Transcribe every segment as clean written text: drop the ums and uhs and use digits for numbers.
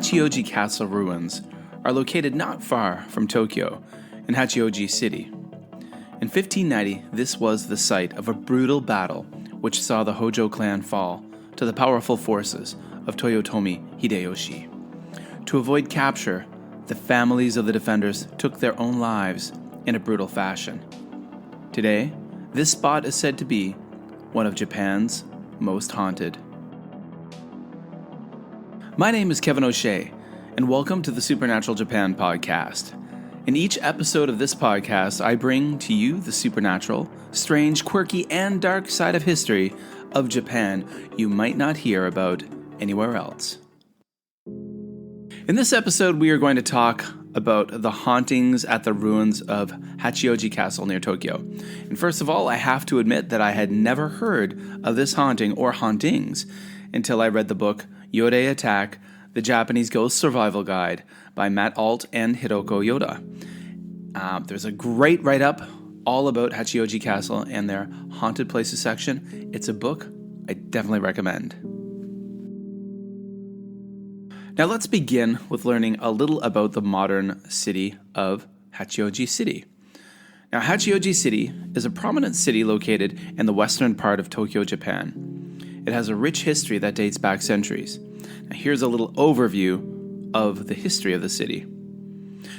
Hachioji Castle ruins are located not far from Tokyo in Hachioji City. In 1590, this was the site of a brutal battle which saw the Hojo clan fall to the powerful forces of Toyotomi Hideyoshi. To avoid capture, the families of the defenders took their own lives in a brutal fashion. Today, this spot is said to be one of Japan's most haunted. My name is Kevin O'Shea, and welcome to the Supernatural Japan podcast. In each episode of this podcast, I bring to you the supernatural, strange, quirky, and dark side of history of Japan you might not hear about anywhere else. In this episode, we are going to talk about the hauntings at the ruins of Hachioji Castle near Tokyo. And first of all, I have to admit that I had never heard of this haunting or hauntings until I read the book Yodei Attack, The Japanese Ghost Survival Guide by Matt Alt and Hiroko Yoda. There's a great write-up all about Hachioji Castle and their Haunted Places section. It's a book I definitely recommend. Now let's begin with learning a little about the modern city of Hachioji City. Now Hachioji City is a prominent city located in the western part of Tokyo, Japan. It has a rich history that dates back centuries. Now here's a little overview of the history of the city.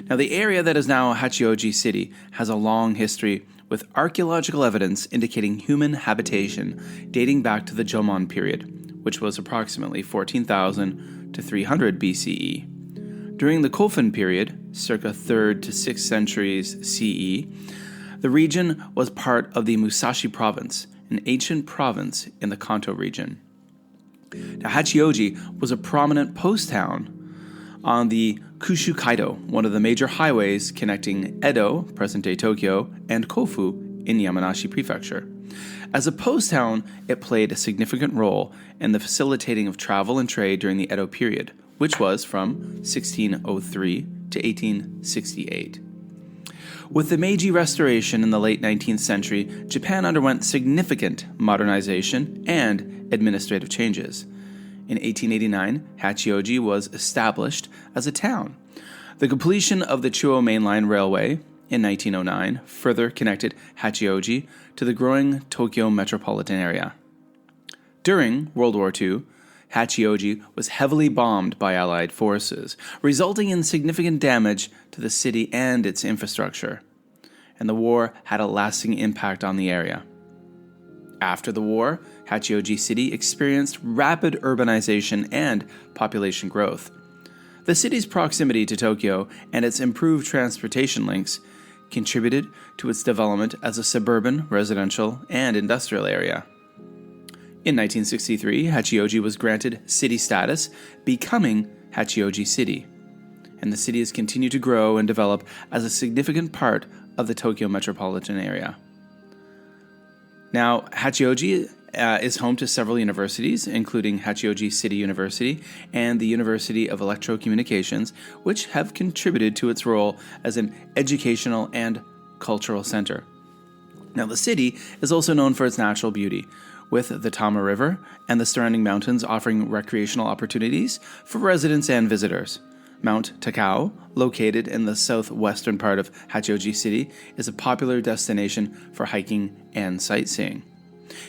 Now the area that is now Hachioji City has a long history with archaeological evidence indicating human habitation dating back to the Jomon period, which was approximately 14,000 to 300 BCE. During the Kofun period, circa 3rd to 6th centuries CE, the region was part of the Musashi province, an ancient province in the Kanto region. Now, Hachioji was a prominent post town on the Kushu Kaido, one of the major highways connecting Edo, present-day Tokyo, and Kofu in Yamanashi Prefecture. As a post town, it played a significant role in the facilitating of travel and trade during the Edo period, which was from 1603 to 1868. With the Meiji Restoration in the late 19th century, Japan underwent significant modernization and administrative changes. In 1889, Hachioji was established as a town. The completion of the Chuo Mainline Railway in 1909 further connected Hachioji to the growing Tokyo metropolitan area. During World War II, Hachioji was heavily bombed by Allied forces, resulting in significant damage to the city and its infrastructure. And the war had a lasting impact on the area. After the war, Hachioji City experienced rapid urbanization and population growth. The city's proximity to Tokyo and its improved transportation links contributed to its development as a suburban, residential, and industrial area. In 1963, Hachioji was granted city status, becoming Hachioji City, and the city has continued to grow and develop as a significant part of the Tokyo metropolitan area. Now, Hachioji is home to several universities, including Hachioji City University and the University of Electrocommunications, which have contributed to its role as an educational and cultural center. Now, the city is also known for its natural beauty, with the Tama River and the surrounding mountains offering recreational opportunities for residents and visitors. Mount Takao, located in the southwestern part of Hachioji City, is a popular destination for hiking and sightseeing.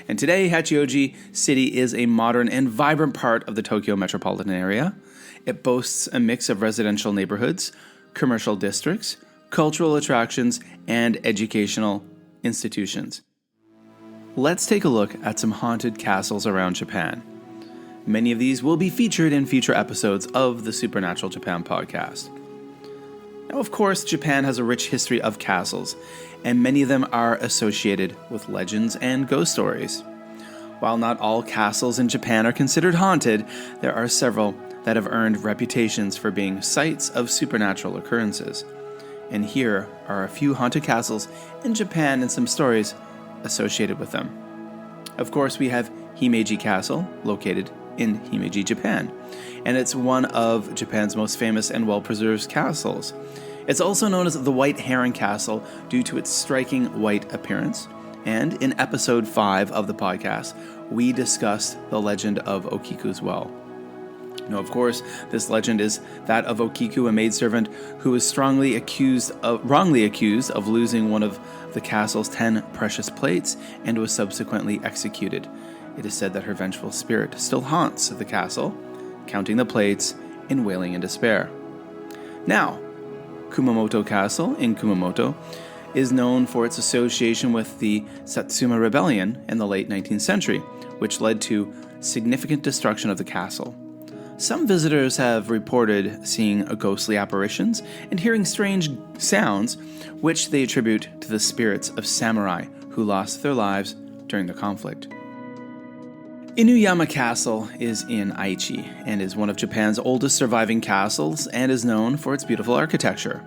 And today, Hachioji City is a modern and vibrant part of the Tokyo metropolitan area. It boasts a mix of residential neighborhoods, commercial districts, cultural attractions, and educational institutions. Let's take a look at some haunted castles around Japan. Many of these will be featured in future episodes of the Supernatural Japan podcast. Now, of course, Japan has a rich history of castles, and many of them are associated with legends and ghost stories. While not all castles in Japan are considered haunted, there are several that have earned reputations for being sites of supernatural occurrences. And here are a few haunted castles in Japan and some stories associated with them. Of course, we have Himeji Castle, located in Himeji, Japan, and it's one of Japan's most famous and well-preserved castles. It's also known as the White Heron Castle due to its striking white appearance, and in episode 5 of the podcast, we discussed the legend of Okiku's Well. Now, of course, this legend is that of Okiku, a maidservant who was wrongly accused of losing one of the castle's 10 precious plates and was subsequently executed. It is said that her vengeful spirit still haunts the castle, counting the plates and wailing in despair. Now, Kumamoto Castle in Kumamoto is known for its association with the Satsuma Rebellion in the late 19th century, which led to significant destruction of the castle. Some visitors have reported seeing ghostly apparitions and hearing strange sounds, which they attribute to the spirits of samurai who lost their lives during the conflict. Inuyama Castle is in Aichi and is one of Japan's oldest surviving castles and is known for its beautiful architecture.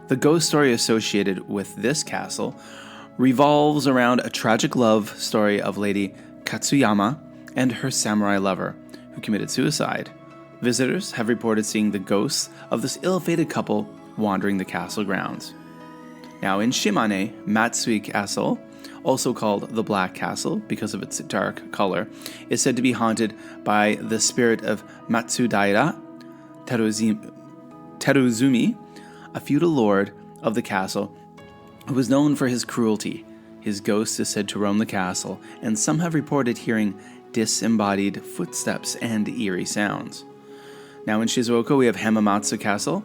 The ghost story associated with this castle revolves around a tragic love story of Lady Katsuyama and her samurai lover, who committed suicide. Visitors have reported seeing the ghosts of this ill-fated couple wandering the castle grounds. Now in Shimane, Matsui Castle, also called the Black Castle because of its dark color, is said to be haunted by the spirit of Matsudaira Teruzumi, a feudal lord of the castle who was known for his cruelty. His ghost is said to roam the castle, and some have reported hearing disembodied footsteps and eerie sounds. Now in Shizuoka, we have Hamamatsu Castle,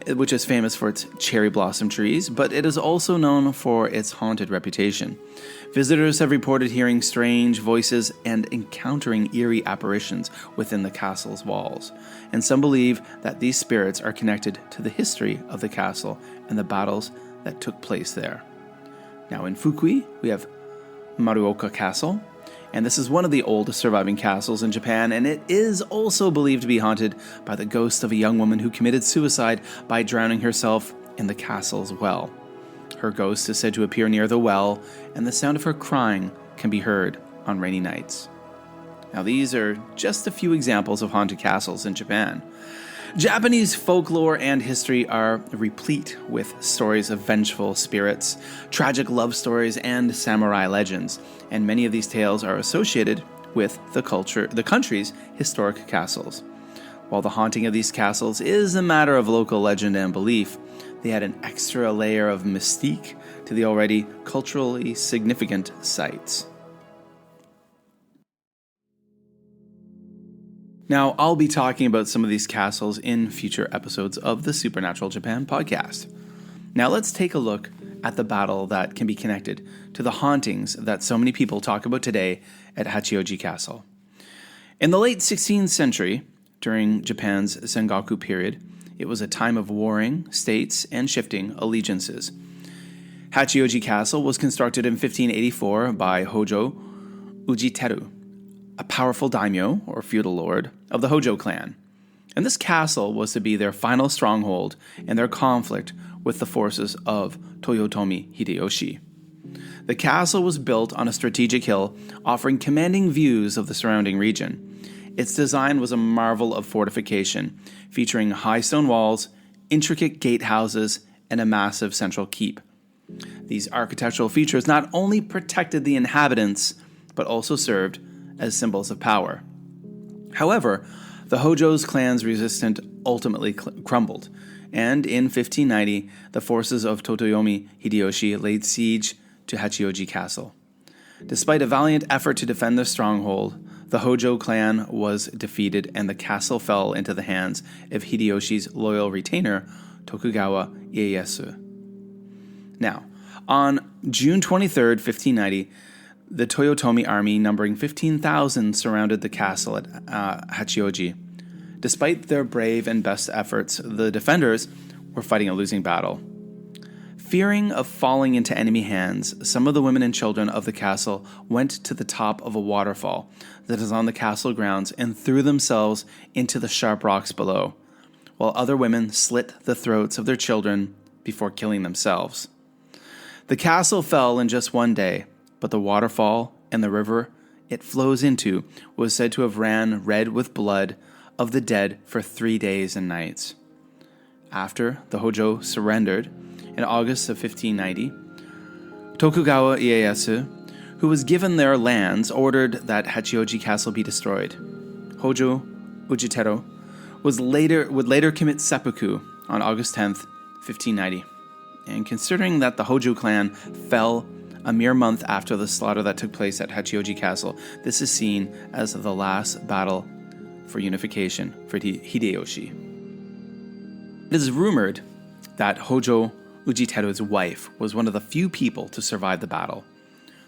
which is famous for its cherry blossom trees, but it is also known for its haunted reputation. Visitors have reported hearing strange voices and encountering eerie apparitions within the castle's walls, and some believe that these spirits are connected to the history of the castle and the battles that took place there. Now in Fukui, we have Maruoka Castle, and this is one of the oldest surviving castles in Japan, and it is also believed to be haunted by the ghost of a young woman who committed suicide by drowning herself in the castle's well. Her ghost is said to appear near the well, and the sound of her crying can be heard on rainy nights. Now these are just a few examples of haunted castles in Japan. Japanese folklore and history are replete with stories of vengeful spirits, tragic love stories, and samurai legends, and many of these tales are associated with the country's historic castles. While the haunting of these castles is a matter of local legend and belief, they add an extra layer of mystique to the already culturally significant sites. Now, I'll be talking about some of these castles in future episodes of the Supernatural Japan podcast. Now, let's take a look at the battle that can be connected to the hauntings that so many people talk about today at Hachioji Castle. In the late 16th century, during Japan's Sengoku period, it was a time of warring states and shifting allegiances. Hachioji Castle was constructed in 1584 by Hojo Ujiteru, a powerful daimyo, or feudal lord, of the Hojo clan. And this castle was to be their final stronghold in their conflict with the forces of Toyotomi Hideyoshi. The castle was built on a strategic hill, offering commanding views of the surrounding region. Its design was a marvel of fortification, featuring high stone walls, intricate gatehouses, and a massive central keep. These architectural features not only protected the inhabitants, but also served as symbols of power. However, the Hojo's clan's resistance ultimately crumbled, and in 1590, the forces of Toyotomi Hideyoshi laid siege to Hachioji Castle. Despite a valiant effort to defend their stronghold, the Hojo clan was defeated and the castle fell into the hands of Hideyoshi's loyal retainer, Tokugawa Ieyasu. Now, on June 23rd, 1590, the Toyotomi army, numbering 15,000, surrounded the castle at Hachioji. Despite their brave and best efforts, the defenders were fighting a losing battle. Fearing of falling into enemy hands, some of the women and children of the castle went to the top of a waterfall that is on the castle grounds and threw themselves into the sharp rocks below, while other women slit the throats of their children before killing themselves. The castle fell in just one day, but the waterfall and the river it flows into was said to have ran red with blood of the dead for 3 days and nights. After the Hojo surrendered in August of 1590, Tokugawa Ieyasu, who was given their lands, ordered that Hachioji Castle be destroyed. Hojo Ujiteru would later commit seppuku on August 10th, 1590. And considering that the Hojo clan fell a mere month after the slaughter that took place at Hachioji Castle, this is seen as the last battle for unification for Hideyoshi. It is rumored that Hojo Ujiteru's wife was one of the few people to survive the battle.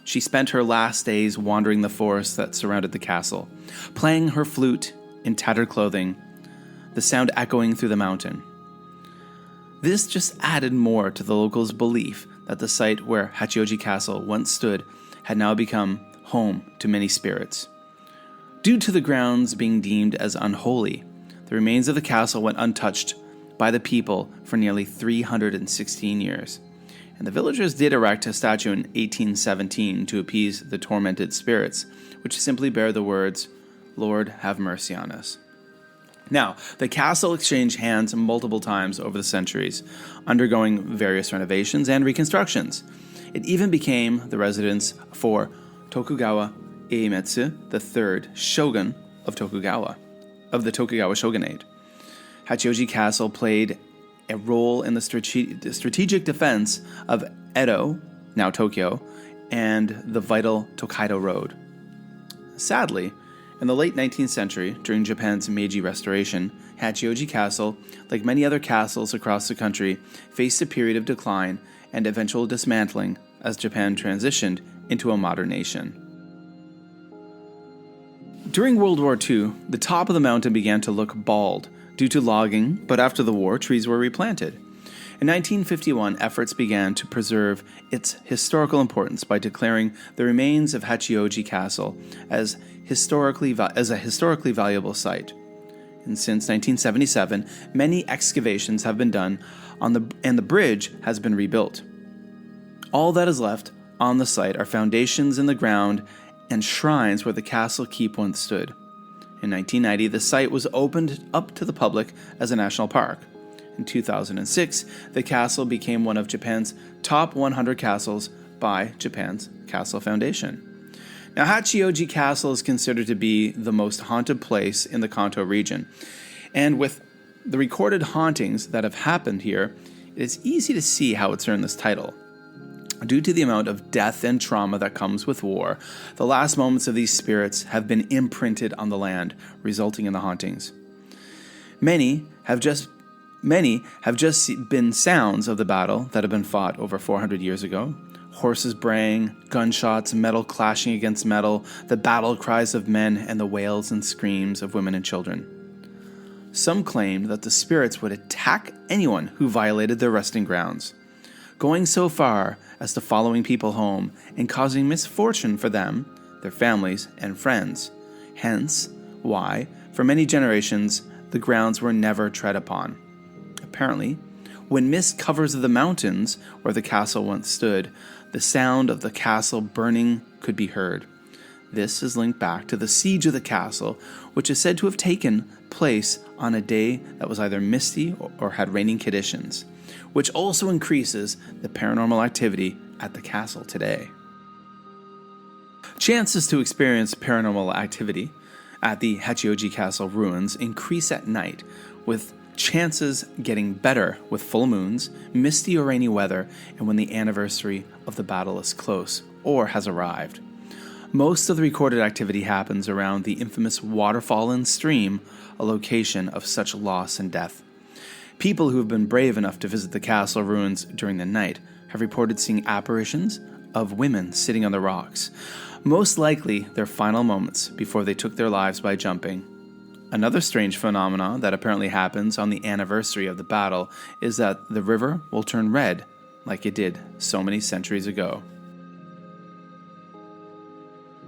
She spent her last days wandering the forest that surrounded the castle, playing her flute in tattered clothing, the sound echoing through the mountain. This just added more to the locals' belief that the site where Hachioji Castle once stood had now become home to many spirits. Due to the grounds being deemed as unholy, the remains of the castle went untouched by the people for nearly 316 years. And the villagers did erect a statue in 1817 to appease the tormented spirits, which simply bear the words, "Lord, have mercy on us." Now, the castle exchanged hands multiple times over the centuries, undergoing various renovations and reconstructions. It even became the residence for Tokugawa Iemitsu, the third shogun of the Tokugawa shogunate. Hachioji Castle played a role in the strategic defense of Edo, now Tokyo, and the vital Tokaido Road. Sadly, in the late 19th century, during Japan's Meiji Restoration, Hachioji Castle, like many other castles across the country, faced a period of decline and eventual dismantling as Japan transitioned into a modern nation. During World War II, the top of the mountain began to look bald due to logging, but after the war, trees were replanted. In 1951, efforts began to preserve its historical importance by declaring the remains of Hachioji Castle as a historically valuable site. And since 1977, many excavations have been done and the bridge has been rebuilt. All that is left on the site are foundations in the ground and shrines where the castle keep once stood. In 1990, the site was opened up to the public as a national park. In 2006, the castle became one of Japan's top 100 castles by Japan's Castle Foundation. Now, Hachioji Castle is considered to be the most haunted place in the Kanto region. And with the recorded hauntings that have happened here, it is easy to see how it's earned this title. Due to the amount of death and trauma that comes with war, the last moments of these spirits have been imprinted on the land, resulting in the hauntings. Many have just been sounds of the battle that have been fought over 400 years ago. Horses braying, gunshots, metal clashing against metal, the battle cries of men, and the wails and screams of women and children. Some claimed that the spirits would attack anyone who violated their resting grounds, going so far as to following people home and causing misfortune for them, their families, and friends. Hence, why, for many generations, the grounds were never tread upon. Apparently, when mist covers the mountains where the castle once stood, the sound of the castle burning could be heard. This is linked back to the siege of the castle, which is said to have taken place on a day that was either misty or had raining conditions, which also increases the paranormal activity at the castle today. Chances to experience paranormal activity at the Hachioji Castle ruins increase at night, with chances getting better with full moons, misty or rainy weather, and when the anniversary of the battle is close or has arrived. Most of the recorded activity happens around the infamous waterfall and stream, a location of such loss and death. People who have been brave enough to visit the castle ruins during the night have reported seeing apparitions of women sitting on the rocks, most likely their final moments before they took their lives by jumping. Another strange phenomenon that apparently happens on the anniversary of the battle is that the river will turn red like it did so many centuries ago.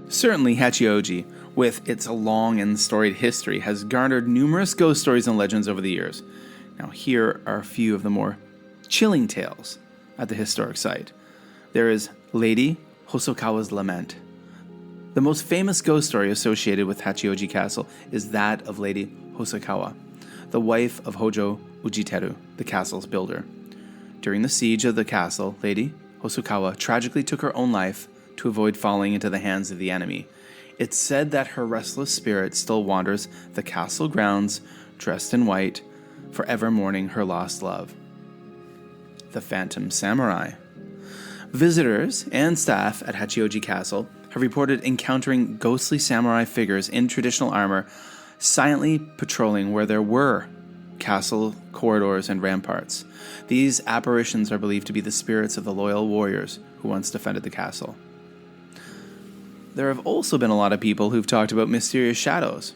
Certainly, Hachioji, with its long and storied history, has garnered numerous ghost stories and legends over the years. Now, here are a few of the more chilling tales at the historic site. There is Lady Hosokawa's Lament. The most famous ghost story associated with Hachioji Castle is that of Lady Hosokawa, the wife of Hojo Ujiteru, the castle's builder. During the siege of the castle, Lady Hosokawa tragically took her own life to avoid falling into the hands of the enemy. It's said that her restless spirit still wanders the castle grounds dressed in white, forever mourning her lost love. The Phantom Samurai. Visitors and staff at Hachioji Castle have reported encountering ghostly samurai figures in traditional armor, silently patrolling where there were castle corridors and ramparts. These apparitions are believed to be the spirits of the loyal warriors who once defended the castle. There have also been a lot of people who've talked about mysterious shadows.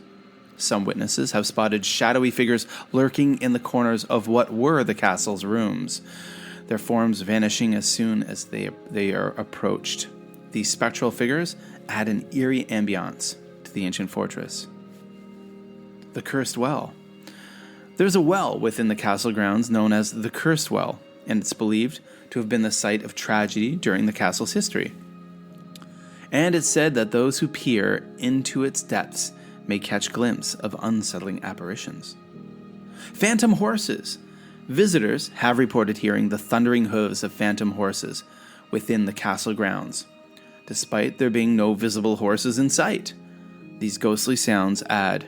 Some witnesses have spotted shadowy figures lurking in the corners of what were the castle's rooms, their forms vanishing as soon as they are approached. These spectral figures add an eerie ambiance to the ancient fortress. The Cursed Well. There's a well within the castle grounds known as the Cursed Well, and it's believed to have been the site of tragedy during the castle's history. And it's said that those who peer into its depths may catch a glimpse of unsettling apparitions. Phantom horses. Visitors have reported hearing the thundering hooves of phantom horses within the castle grounds. Despite there being no visible horses in sight, these ghostly sounds add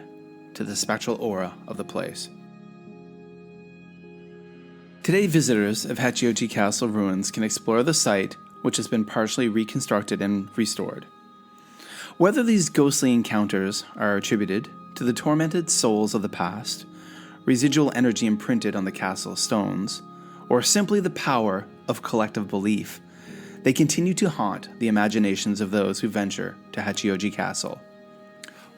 to the spectral aura of the place. Today, visitors of Hachioji Castle ruins can explore the site, which has been partially reconstructed and restored. Whether these ghostly encounters are attributed to the tormented souls of the past, residual energy imprinted on the castle stones, or simply the power of collective belief, they continue to haunt the imaginations of those who venture to Hachioji Castle.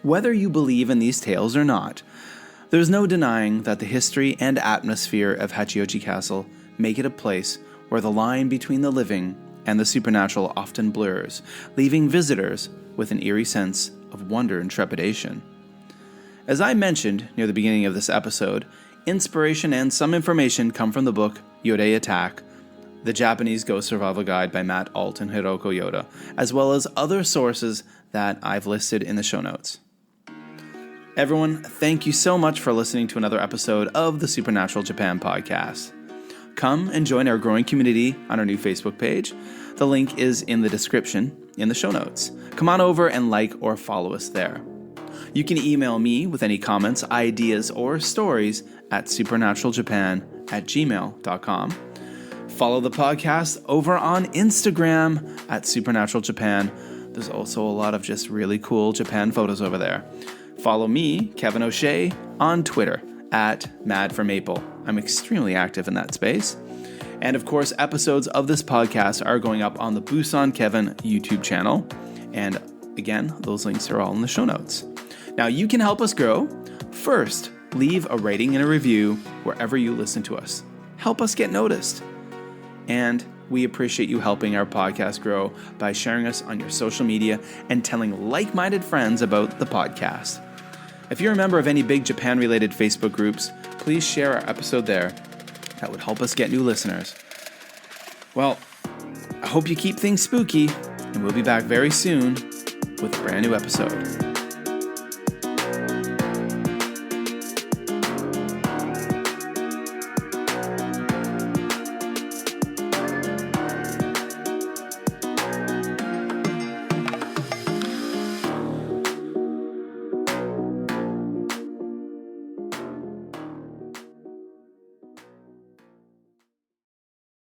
Whether you believe in these tales or not, there's no denying that the history and atmosphere of Hachioji Castle make it a place where the line between the living and the supernatural often blurs, leaving visitors with an eerie sense of wonder and trepidation. As I mentioned near the beginning of this episode, inspiration and some information come from the book Yodei Attack, the Japanese Ghost Survival Guide by Matt Alt and Hiroko Yoda, as well as other sources that I've listed in the show notes. Everyone, thank you so much for listening to another episode of the Supernatural Japan podcast. Come and join our growing community on our new Facebook page. The link is in the description in the show notes. Come on over and like or follow us there. You can email me with any comments, ideas, or stories at supernaturaljapan@gmail.com. Follow the podcast over on Instagram at Supernatural Japan. There's also a lot of just really cool Japan photos over there. Follow me, Kevin O'Shea, on Twitter at MadForMaple. I'm extremely active in that space. And of course, episodes of this podcast are going up on the Busan Kevin YouTube channel. And again, those links are all in the show notes. Now, you can help us grow. First, leave a rating and a review wherever you listen to us. Help us get noticed. And we appreciate you helping our podcast grow by sharing us on your social media and telling like-minded friends about the podcast. If you're a member of any big Japan-related Facebook groups, please share our episode there. That would help us get new listeners. Well, I hope you keep things spooky, and we'll be back very soon with a brand new episode.